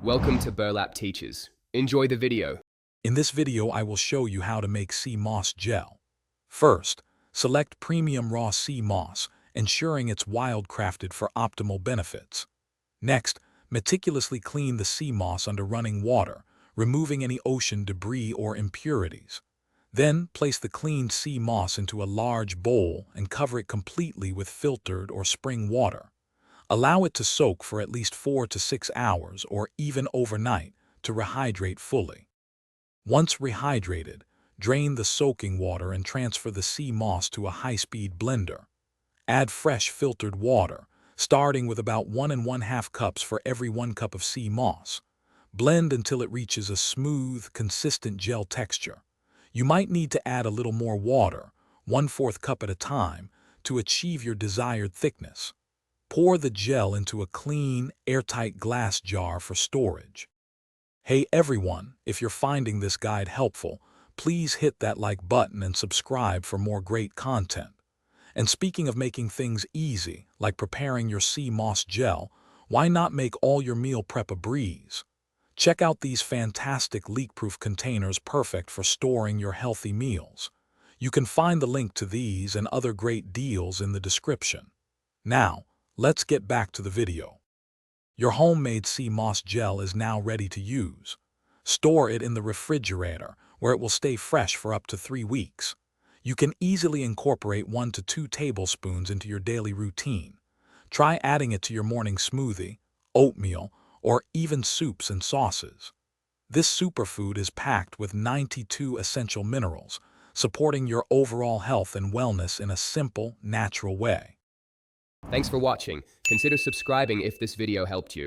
Welcome to Burlap Teachers. Enjoy the video. In this video, I will show you how to make sea moss gel. First, select premium raw sea moss, ensuring it's wild-crafted for optimal benefits. Next, meticulously clean the sea moss under running water, removing any ocean debris or impurities. Then, place the cleaned sea moss into a large bowl and cover it completely with filtered or spring water. Allow it to soak for at least 4 to 6 hours or even overnight to rehydrate fully. Once rehydrated, drain the soaking water and transfer the sea moss to a high-speed blender. Add fresh filtered water, starting with about 1½ cups for every 1 cup of sea moss. Blend until it reaches a smooth, consistent gel texture. You might need to add a little more water, 1/4 cup at a time, to achieve your desired thickness. Pour the gel into a clean, airtight glass jar for storage. Hey everyone, if you're finding this guide helpful, please hit that like button and subscribe for more great content. And speaking of making things easy, like preparing your sea moss gel, why not make all your meal prep a breeze? Check out these fantastic leak-proof containers perfect for storing your healthy meals. You can find the link to these and other great deals in the description. Now, let's get back to the video. Your homemade sea moss gel is now ready to use. Store it in the refrigerator, where it will stay fresh for up to 3 weeks. You can easily incorporate 1 to 2 tablespoons into your daily routine. Try adding it to your morning smoothie, oatmeal, or even soups and sauces. This superfood is packed with 92 essential minerals, supporting your overall health and wellness in a simple, natural way. Thanks for watching. Consider subscribing if this video helped you.